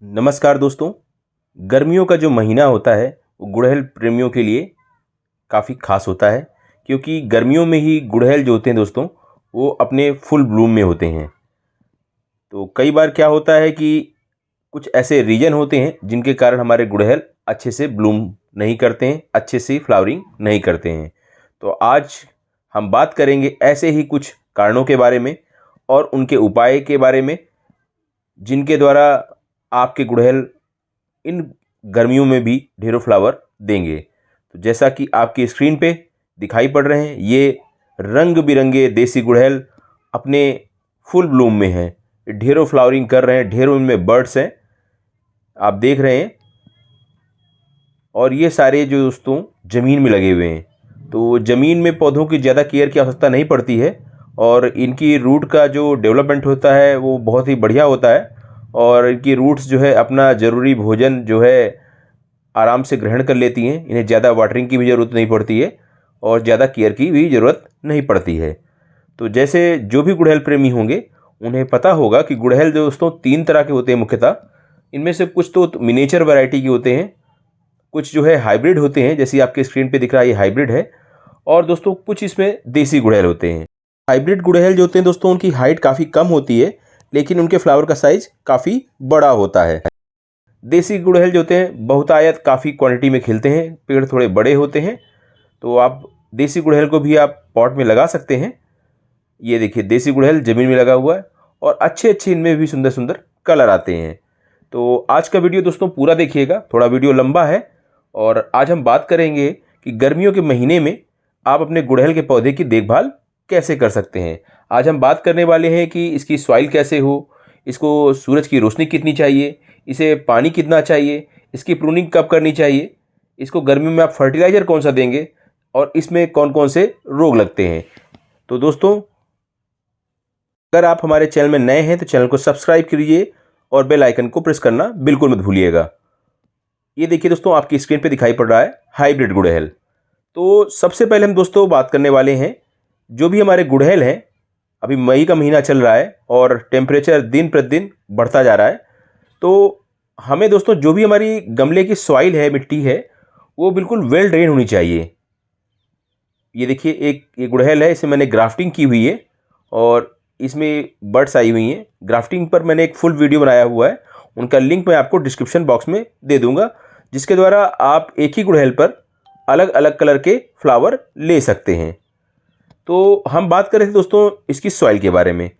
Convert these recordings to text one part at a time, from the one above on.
नमस्कार दोस्तों। गर्मियों का जो महीना होता है वो गुड़हल प्रेमियों के लिए काफ़ी ख़ास होता है, क्योंकि गर्मियों में ही गुड़हल जो होते हैं दोस्तों वो अपने फुल ब्लूम में होते हैं। तो कई बार क्या होता है कि कुछ ऐसे रीजन होते हैं जिनके कारण हमारे गुड़हल अच्छे से ब्लूम नहीं करते हैं, अच्छे से फ्लावरिंग नहीं करते हैं। तो आज हम बात करेंगे ऐसे ही कुछ कारणों के बारे में और उनके उपाय के बारे में, जिनके द्वारा आपके गुड़हल इन गर्मियों में भी ढेरों फ्लावर देंगे। तो जैसा कि आपकी स्क्रीन पे दिखाई पड़ रहे हैं, ये रंग बिरंगे देसी गुड़हल अपने फुल ब्लूम में हैं, ढेरों फ्लावरिंग कर रहे हैं, ढेरों इनमें बर्ड्स हैं, आप देख रहे हैं। और ये सारे जो दोस्तों ज़मीन में लगे हुए हैं, तो ज़मीन में पौधों की ज़्यादा केयर की आवश्यकता नहीं पड़ती है और इनकी रूट का जो डेवलपमेंट होता है वो बहुत ही बढ़िया होता है। और इनकी रूट्स जो है अपना ज़रूरी भोजन जो है आराम से ग्रहण कर लेती हैं, इन्हें ज़्यादा वाटरिंग की भी ज़रूरत नहीं पड़ती है और ज़्यादा केयर की भी ज़रूरत नहीं पड़ती है। तो जैसे जो भी गुड़हल प्रेमी होंगे उन्हें पता होगा कि गुड़हल जो दोस्तों 3 तरह के होते हैं मुख्यतः। इनमें से कुछ तो मिनिएचर वैरायटी के होते हैं, कुछ जो है हाइब्रिड होते हैं, जैसे आपके स्क्रीन पे दिख रहा है ये हाइब्रिड है। और दोस्तों कुछ इसमें देसी गुड़हल होते हैं। हाइब्रिड गुड़हल जो होते हैं दोस्तों उनकी हाइट काफ़ी कम होती है, लेकिन उनके फ्लावर का साइज़ काफ़ी बड़ा होता है। देसी गुड़हल जो होते हैं बहुतायत काफ़ी क्वांटिटी में खिलते हैं, पेड़ थोड़े बड़े होते हैं। तो आप देसी गुड़हल को भी आप पॉट में लगा सकते हैं। ये देखिए देसी गुड़हल ज़मीन में लगा हुआ है और अच्छे अच्छे इनमें भी सुंदर सुंदर कलर आते हैं। तो आज का वीडियो दोस्तों पूरा देखिएगा, थोड़ा वीडियो लंबा है। और आज हम बात करेंगे कि गर्मियों के महीने में आप अपने गुड़हल के पौधे की देखभाल कैसे कर सकते हैं। आज हम बात करने वाले हैं कि इसकी सॉइल कैसे हो, इसको सूरज की रोशनी कितनी चाहिए, इसे पानी कितना चाहिए, इसकी प्रूनिंग कब करनी चाहिए, इसको गर्मियों में आप फर्टिलाइज़र कौन सा देंगे और इसमें कौन कौन से रोग लगते हैं। तो दोस्तों अगर आप हमारे चैनल में नए हैं तो चैनल को सब्सक्राइब कीजिए और बेल आइकन को प्रेस करना बिल्कुल मत भूलिएगा। ये देखिए दोस्तों आपकी स्क्रीन पे दिखाई पड़ रहा है हाइब्रिड गुड़हल। तो सबसे पहले हम दोस्तों बात करने वाले हैं, जो भी हमारे गुड़हल हैं, अभी मई का महीना चल रहा है और टेम्परेचर दिन प्रतिदिन बढ़ता जा रहा है। तो हमें दोस्तों जो भी हमारी गमले की सॉइल है, मिट्टी है, वो बिल्कुल वेल ड्रेन होनी चाहिए। ये देखिए एक ये गुड़हल है, इसे मैंने ग्राफ्टिंग की हुई है और इसमें बर्ड्स आई हुई हैं। ग्राफ्टिंग पर मैंने एक फुल वीडियो बनाया हुआ है, उनका लिंक मैं आपको डिस्क्रिप्शन बॉक्स में दे दूंगा, जिसके द्वारा आप एक ही गुड़हल पर अलग अलग कलर के फ्लावर ले सकते हैं। तो हम बात कर रहे थे दोस्तों इसकी सॉइल के बारे में।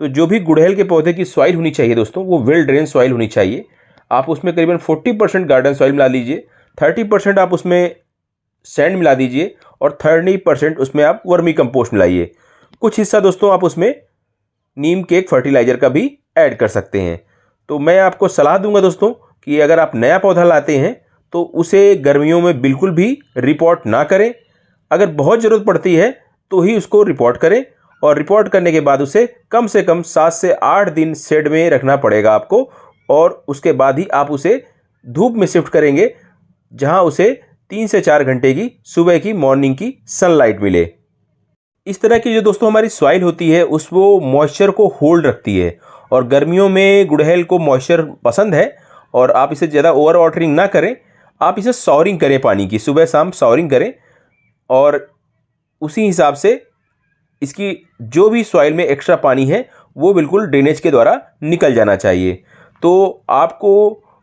तो जो भी गुड़हल के पौधे की सॉइल होनी चाहिए दोस्तों वो वेल ड्रेन सॉइल होनी चाहिए। आप उसमें करीबन 40% गार्डन सॉइल मिला लीजिए, 30% आप उसमें सैंड मिला दीजिए और 30% उसमें आप वर्मी कंपोस्ट मिलाइए। कुछ हिस्सा दोस्तों आप उसमें नीम केक फर्टिलाइज़र का भी ऐड कर सकते हैं। तो मैं आपको सलाह दूंगा दोस्तों कि अगर आप नया पौधा लाते हैं तो उसे गर्मियों में बिल्कुल भी रिपोर्ट ना करें। अगर बहुत ज़रूरत पड़ती है तो ही उसको रिपोर्ट करें और रिपोर्ट करने के बाद उसे कम से कम 7 से 8 दिन शेड में रखना पड़ेगा आपको। और उसके बाद ही आप उसे धूप में शिफ्ट करेंगे, जहां उसे 3 से 4 घंटे की सुबह की मॉर्निंग की सनलाइट मिले। इस तरह की जो दोस्तों हमारी सॉइल होती है उस वो मॉइस्चर को होल्ड रखती है और गर्मियों में गुड़हल को मॉइस्चर पसंद है। और आप इसे ज़्यादा ओवर वाटरिंग ना करें, आप इसे सॉवरिंग करें, पानी की सुबह शाम सॉवरिंग करें और उसी हिसाब से इसकी जो भी सॉइल में एक्स्ट्रा पानी है वो बिल्कुल ड्रेनेज के द्वारा निकल जाना चाहिए। तो आपको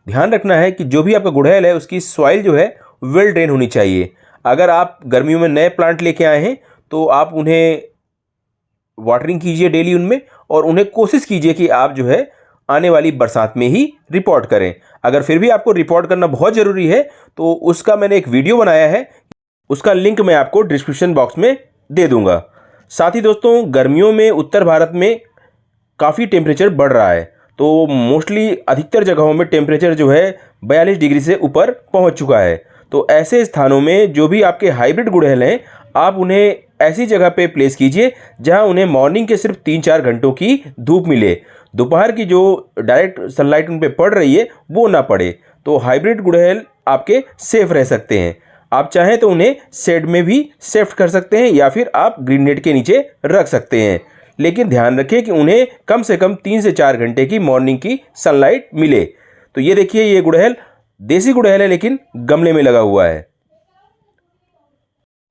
ध्यान रखना है कि जो भी आपका गुड़हल है उसकी सॉइल जो है वेल ड्रेन होनी चाहिए। अगर आप गर्मियों में नए प्लांट लेके आए हैं तो आप उन्हें वाटरिंग कीजिए डेली उनमें, और उन्हें कोशिश कीजिए कि आप जो है आने वाली बरसात में ही रिपोर्ट करें। अगर फिर भी आपको रिपोर्ट करना बहुत ज़रूरी है तो उसका मैंने एक वीडियो बनाया है, उसका लिंक मैं आपको डिस्क्रिप्शन बॉक्स में दे दूंगा। साथ ही दोस्तों गर्मियों में उत्तर भारत में काफ़ी टेम्परेचर बढ़ रहा है, तो मोस्टली अधिकतर जगहों में टेम्परेचर जो है 42 डिग्री से ऊपर पहुंच चुका है। तो ऐसे स्थानों में जो भी आपके हाइब्रिड गुड़हल हैं आप उन्हें ऐसी जगह पे प्लेस कीजिए जहां उन्हें मॉर्निंग के सिर्फ 3-4 घंटों की धूप मिले, दोपहर की जो डायरेक्ट सनलाइट उन पर पड़ रही है वो ना पड़े। तो हाइब्रिड गुड़हल आपके सेफ रह सकते हैं। आप चाहें तो उन्हें शेड में भी शिफ्ट कर सकते हैं या फिर आप ग्रीन नेट के नीचे रख सकते हैं, लेकिन ध्यान रखें कि उन्हें कम से कम 3 से 4 घंटे की मॉर्निंग की सनलाइट मिले। तो ये देखिए, ये गुड़हल देसी गुड़हल है लेकिन गमले में लगा हुआ है।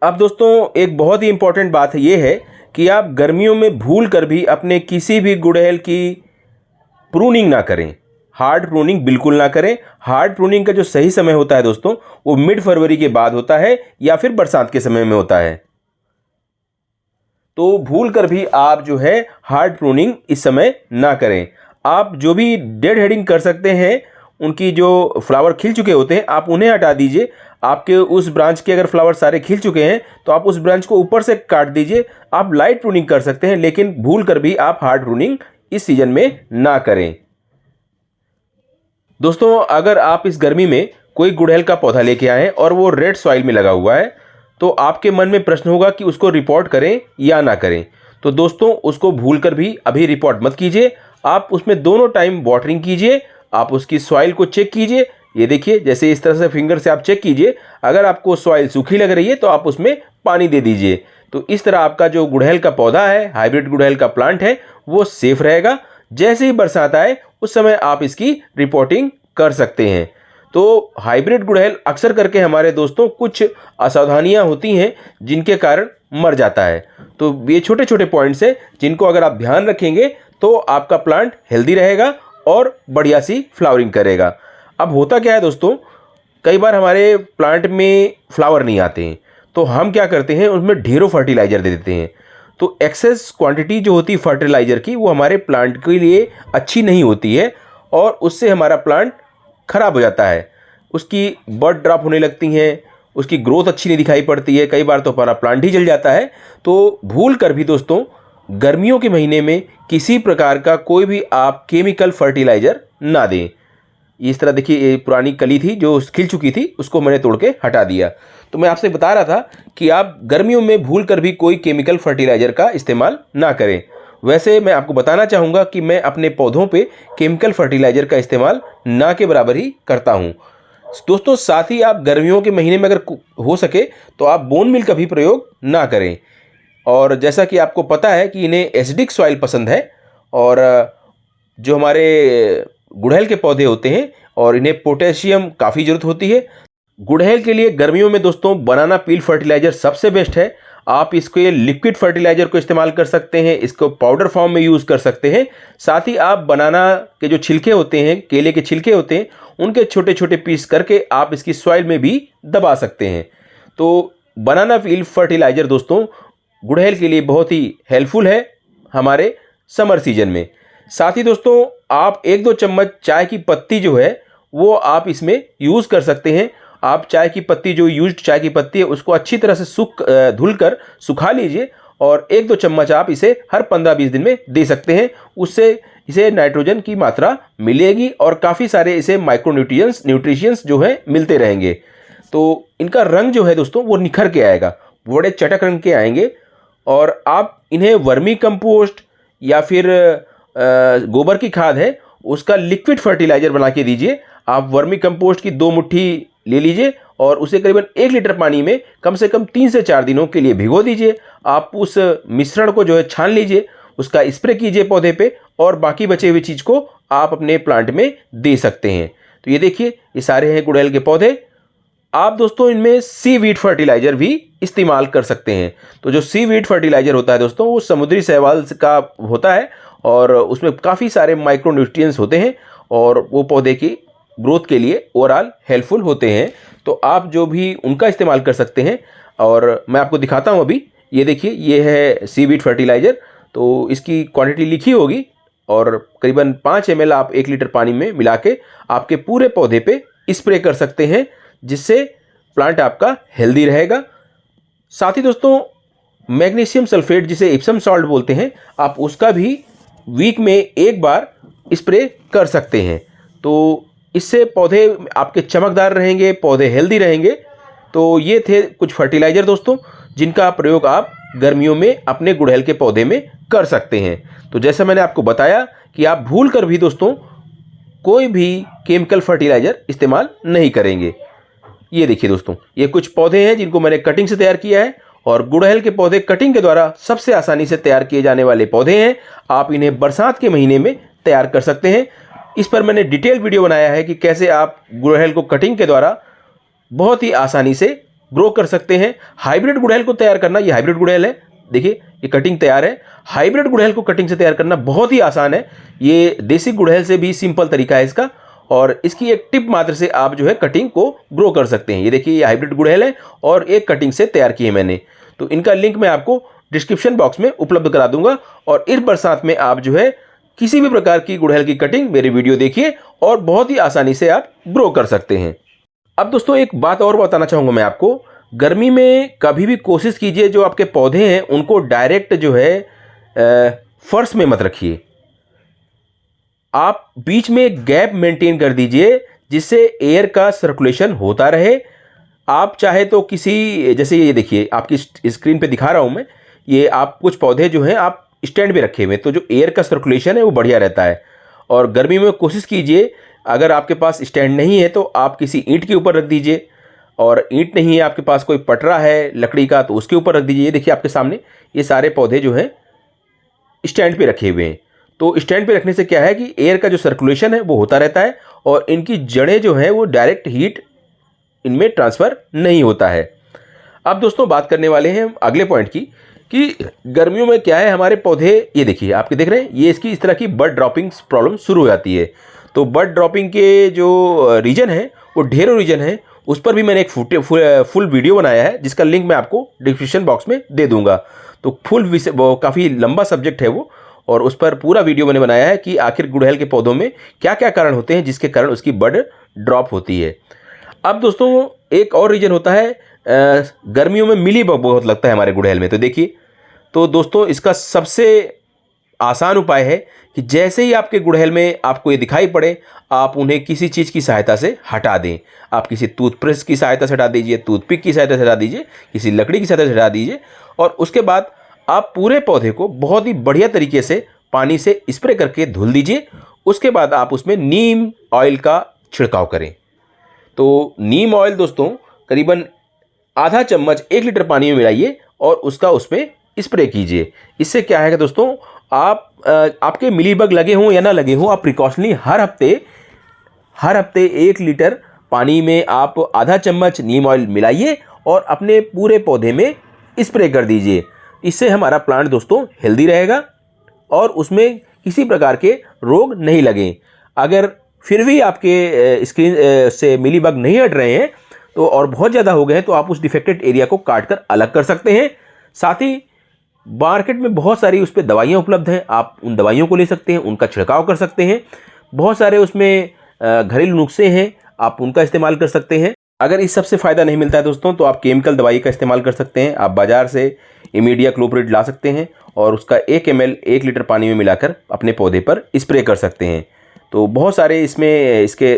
अब दोस्तों एक बहुत ही इंपॉर्टेंट बात ये है कि आप गर्मियों में भूल कर भी अपने किसी भी गुड़हल की प्रूनिंग ना करें, हार्ड प्रूनिंग बिल्कुल ना करें। हार्ड प्रूनिंग का जो सही समय होता है दोस्तों, वो मिड फरवरी के बाद होता है या फिर बरसात के समय में होता है। तो भूल कर भी आप जो है हार्ड प्रूनिंग इस समय ना करें। आप जो भी डेड हेडिंग कर सकते हैं, उनकी जो फ्लावर खिल चुके होते हैं आप उन्हें हटा दीजिए। आपके उस ब्रांच के अगर फ्लावर सारे खिल चुके हैं तो आप उस ब्रांच को ऊपर से काट दीजिए। आप लाइट प्रूनिंग कर सकते हैं, लेकिन भूल कर भी आप हार्ड प्रूनिंग इस सीजन में ना करें। दोस्तों अगर आप इस गर्मी में कोई गुड़हल का पौधा लेके आए और वो रेड सॉइल में लगा हुआ है, तो आपके मन में प्रश्न होगा कि उसको रिपोर्ट करें या ना करें। तो दोस्तों उसको भूल कर भी अभी रिपोर्ट मत कीजिए। आप उसमें दोनों टाइम वाटरिंग कीजिए, आप उसकी सॉइल को चेक कीजिए। ये देखिए, जैसे इस तरह से फिंगर से आप चेक कीजिए। अगर आपको सॉइल सूखी लग रही है तो आप उसमें पानी दे दीजिए। तो इस तरह आपका जो गुड़हल का पौधा है, हाइब्रिड गुड़हल का प्लांट है, वो सेफ रहेगा। जैसे ही बरसात आए उस समय आप इसकी रिपोर्टिंग कर सकते हैं। तो हाइब्रिड गुड़हल अक्सर करके हमारे दोस्तों कुछ असावधानियां होती हैं जिनके कारण मर जाता है। तो ये छोटे छोटे पॉइंट्स हैं जिनको अगर आप ध्यान रखेंगे तो आपका प्लांट हेल्दी रहेगा और बढ़िया सी फ्लावरिंग करेगा। अब होता क्या है दोस्तों, कई बार हमारे प्लांट में फ्लावर नहीं आते हैं, तो हम क्या करते हैं, उसमें ढेरों फर्टिलाइज़र दे देते हैं। तो एक्सेस क्वांटिटी जो होती है फर्टिलाइज़र की, वो हमारे प्लांट के लिए अच्छी नहीं होती है और उससे हमारा प्लांट ख़राब हो जाता है। उसकी बर्ड ड्रॉप होने लगती हैं, उसकी ग्रोथ अच्छी नहीं दिखाई पड़ती है, कई बार तो हमारा प्लांट ही जल जाता है। तो भूल कर भी दोस्तों गर्मियों के महीने में किसी प्रकार का कोई भी आप केमिकल फर्टिलाइज़र ना दें। इस तरह देखिए, ये पुरानी कली थी जो खिल चुकी थी, उसको मैंने तोड़ के हटा दिया। तो मैं आपसे बता रहा था कि आप गर्मियों में भूल कर भी कोई केमिकल फर्टिलाइज़र का इस्तेमाल ना करें। वैसे मैं आपको बताना चाहूँगा कि मैं अपने पौधों पे केमिकल फर्टिलाइज़र का इस्तेमाल ना के बराबर ही करता हूँ। दोस्तों साथ ही आप गर्मियों के महीने में अगर हो सके तो आप बोन मील का भी प्रयोग ना करें। और जैसा कि आपको पता है कि इन्हें एसिडिक सॉइल पसंद है, और जो हमारे गुड़हल के पौधे होते हैं और इन्हें पोटेशियम काफ़ी ज़रूरत होती है। गुड़हल के लिए गर्मियों में दोस्तों बनाना पील फर्टिलाइज़र सबसे बेस्ट है। आप इसके लिक्विड फर्टिलाइज़र को इस्तेमाल कर सकते हैं, इसको पाउडर फॉर्म में यूज़ कर सकते हैं। साथ ही आप बनाना के जो छिलके होते हैं, केले के छिलके होते हैं, उनके छोटे छोटे पीस करके आप इसकी सॉइल में भी दबा सकते हैं। तो बनाना पील फर्टिलाइज़र दोस्तों गुड़हल के लिए बहुत ही हेल्पफुल है हमारे समर सीजन में। साथ ही दोस्तों आप 1-2 चम्मच चाय की पत्ती जो है वो आप इसमें यूज़ कर सकते हैं। आप चाय की पत्ती, जो यूज्ड चाय की पत्ती है, उसको अच्छी तरह से धुल कर सुखा लीजिए और 1-2 चम्मच आप इसे हर 15-20 दिन में दे सकते हैं। उससे इसे नाइट्रोजन की मात्रा मिलेगी और काफ़ी सारे इसे न्यूट्रिशंस जो है मिलते रहेंगे। तो इनका रंग जो है दोस्तों वो निखर के आएगा, बड़े चटक रंग के आएंगे। और आप इन्हें वर्मी कंपोस्ट या फिर गोबर की खाद है उसका लिक्विड फर्टिलाइज़र बना के दीजिए। आप वर्मी कंपोस्ट की 2 मुट्ठी ले लीजिए और उसे करीबन 1 लीटर पानी में कम से कम 3 से 4 दिनों के लिए भिगो दीजिए। आप उस मिश्रण को जो है छान लीजिए, उसका स्प्रे कीजिए पौधे पे और बाकी बचे हुए चीज़ को आप अपने प्लांट में दे सकते हैं। तो ये देखिए, ये सारे हैं गुड़हल के पौधे। आप दोस्तों इनमें सीवीड फर्टिलाइज़र भी इस्तेमाल कर सकते हैं। तो जो सीवीड फर्टिलाइज़र होता है दोस्तों, वो समुद्री शैवाल का होता है और उसमें काफ़ी सारे माइक्रोन्यूट्रिएंट्स होते हैं और वो पौधे की ग्रोथ के लिए ओवरऑल हेल्पफुल होते हैं। तो आप जो भी उनका इस्तेमाल कर सकते हैं। और मैं आपको दिखाता हूँ अभी, ये देखिए, ये है सीवीड फर्टिलाइज़र। तो इसकी क्वांटिटी लिखी होगी और करीबन 5 ml आप 1 लीटर पानी में मिला के आपके पूरे पौधे पे स्प्रे कर सकते हैं, जिससे प्लांट आपका हेल्दी रहेगा। साथ ही दोस्तों मैग्नीशियम सल्फेट, जिसे इप्सम सॉल्ट बोलते हैं, आप उसका भी वीक में 1 बार स्प्रे कर सकते हैं। तो इससे पौधे आपके चमकदार रहेंगे, पौधे हेल्दी रहेंगे। तो ये थे कुछ फर्टिलाइज़र दोस्तों जिनका प्रयोग आप गर्मियों में अपने गुड़हल के पौधे में कर सकते हैं। तो जैसा मैंने आपको बताया कि आप भूल कर भी दोस्तों कोई भी केमिकल फर्टिलाइज़र इस्तेमाल नहीं करेंगे। ये देखिए दोस्तों, ये कुछ पौधे हैं जिनको मैंने कटिंग से तैयार किया है और गुड़हल के पौधे कटिंग के द्वारा सबसे आसानी से तैयार किए जाने वाले पौधे हैं। आप इन्हें बरसात के महीने में तैयार कर सकते हैं। इस पर मैंने डिटेल वीडियो बनाया है कि कैसे आप गुड़हल को कटिंग के द्वारा बहुत ही आसानी से ग्रो कर सकते हैं। हाइब्रिड गुड़हल को तैयार करना, ये हाइब्रिड गुड़हल है, देखिए ये कटिंग तैयार है। हाइब्रिड गुड़हल को कटिंग से तैयार करना बहुत ही आसान है। ये देसी गुड़हल से भी सिंपल तरीका है इसका, और इसकी एक टिप मात्र से आप जो है कटिंग को ग्रो कर सकते हैं। ये देखिए ये हाइब्रिड गुड़हल है और एक कटिंग से तैयार की है मैंने, तो इनका लिंक मैं आपको डिस्क्रिप्शन बॉक्स में उपलब्ध करा दूंगा। और इस बरसात में आप जो है किसी भी प्रकार की गुड़हल की कटिंग मेरे वीडियो देखिए और बहुत ही आसानी से आप ग्रो कर सकते हैं। अब दोस्तों एक बात और बताना चाहूँगा मैं आपको, गर्मी में कभी भी कोशिश कीजिए जो आपके पौधे हैं उनको डायरेक्ट जो है फर्श में मत रखिए। आप बीच में एक गैप मेंटेन कर दीजिए जिससे एयर का सर्कुलेशन होता रहे। आप चाहे तो किसी, जैसे ये देखिए आपकी स्क्रीन पे दिखा रहा हूँ मैं, ये आप कुछ पौधे जो हैं आप स्टैंड पे रखे हुए, तो जो एयर का सर्कुलेशन है वो बढ़िया रहता है। और गर्मी में कोशिश कीजिए, अगर आपके पास स्टैंड नहीं है तो आप किसी ईंट के ऊपर रख दीजिए, और ईंट नहीं है आपके पास कोई पटरा है लकड़ी का तो उसके ऊपर रख दीजिए। ये देखिए आपके सामने ये सारे पौधे जो हैं स्टैंड पे रखे हुए हैं। तो स्टैंड पे रखने से क्या है कि एयर का जो सर्कुलेशन है वो होता रहता है और इनकी जड़ें जो हैं वो डायरेक्ट हीट इनमें ट्रांसफ़र नहीं होता है। अब दोस्तों बात करने वाले हैं हम अगले पॉइंट की, कि गर्मियों में क्या है हमारे पौधे, ये देखिए आपके देख रहे हैं ये इसकी इस तरह की बड ड्रॉपिंग प्रॉब्लम शुरू हो जाती है। तो बड ड्रॉपिंग के जो रीजन है वो ढेरों रीजन है, उस पर भी मैंने एक फुल वीडियो बनाया है जिसका लिंक मैं आपको डिस्क्रिप्शन बॉक्स में दे दूंगा। तो वो काफ़ी लंबा सब्जेक्ट है वो, और उस पर पूरा वीडियो मैंने बनाया है कि आखिर गुड़हल के पौधों में क्या क्या कारण होते हैं जिसके कारण उसकी बड ड्रॉप होती है। अब दोस्तों एक और रीजन होता है, गर्मियों में मिलीबग बहुत लगता है हमारे गुड़हल में। तो देखिए, तो दोस्तों इसका सबसे आसान उपाय है कि जैसे ही आपके गुड़हल में आपको ये दिखाई पड़े आप उन्हें किसी चीज़ की सहायता से हटा दें। आप किसी टूथब्रश की सहायता से हटा दीजिए, टूथपिक की सहायता से हटा दीजिए, किसी लकड़ी की सहायता से हटा दीजिए, और उसके बाद आप पूरे पौधे को बहुत ही बढ़िया तरीके से पानी से स्प्रे करके धुल दीजिए। उसके बाद आप उसमें नीम ऑयल का छिड़काव करें। तो नीम ऑयल दोस्तों करीबन आधा चम्मच 1 लीटर पानी में मिलाइए और उसका उसमें स्प्रे कीजिए। इससे क्या है कि दोस्तों आप आपके मिलीबग लगे हों या ना लगे हों, आप प्रिकॉशनली हर हफ्ते 1 लीटर पानी में आप आधा चम्मच नीम ऑयल मिलाइए और अपने पूरे पौधे में स्प्रे कर दीजिए। इससे हमारा प्लांट दोस्तों हेल्दी रहेगा और उसमें किसी प्रकार के रोग नहीं लगें। अगर फिर भी आपके स्क्रीन से मिलीबग नहीं हट रहे हैं तो और बहुत ज़्यादा हो गए हैं तो आप उस डिफेक्टेड एरिया को काट कर अलग कर सकते हैं। साथ ही मार्केट में बहुत सारी उस पर दवाइयाँ उपलब्ध हैं, आप उन दवाइयों को ले सकते हैं, उनका छिड़काव कर सकते हैं। बहुत सारे उसमें घरेलू नुस्खे हैं, आप उनका इस्तेमाल कर सकते हैं। अगर इस सब से फ़ायदा नहीं मिलता है दोस्तों तो आप केमिकल दवाई का इस्तेमाल कर सकते हैं। आप बाज़ार से इमीडिया क्लोप्रिड ला सकते हैं और उसका 1 ml 1 लीटर पानी में मिलाकर अपने पौधे पर स्प्रे कर सकते हैं। तो बहुत सारे इसमें इसके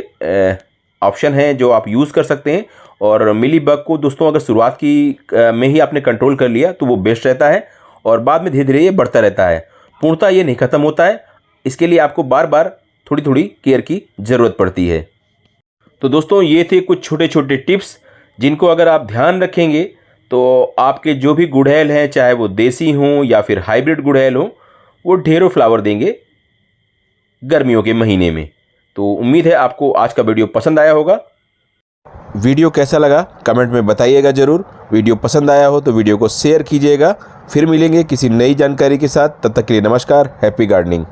ऑप्शन हैं जो आप यूज़ कर सकते हैं। और मिलीबग को दोस्तों अगर शुरुआत की में ही आपने कंट्रोल कर लिया तो वो बेस्ट रहता है, और बाद में धीरे धीरे ये बढ़ता रहता है। पूर्णतः ये नहीं ख़त्म होता है, इसके लिए आपको बार बार थोड़ी थोड़ी केयर की ज़रूरत पड़ती है। तो दोस्तों ये थे कुछ छोटे छोटे टिप्स जिनको अगर आप ध्यान रखेंगे तो आपके जो भी गुड़हल हैं, चाहे वो देसी हों या फिर हाइब्रिड गुड़हल हों, वो ढेरों फ्लावर देंगे गर्मियों के महीने में। तो उम्मीद है आपको आज का वीडियो पसंद आया होगा। वीडियो कैसा लगा कमेंट में बताइएगा ज़रूर। वीडियो पसंद आया हो तो वीडियो को शेयर कीजिएगा। फिर मिलेंगे किसी नई जानकारी के साथ, तब तक के लिए नमस्कार, हैप्पी गार्डनिंग।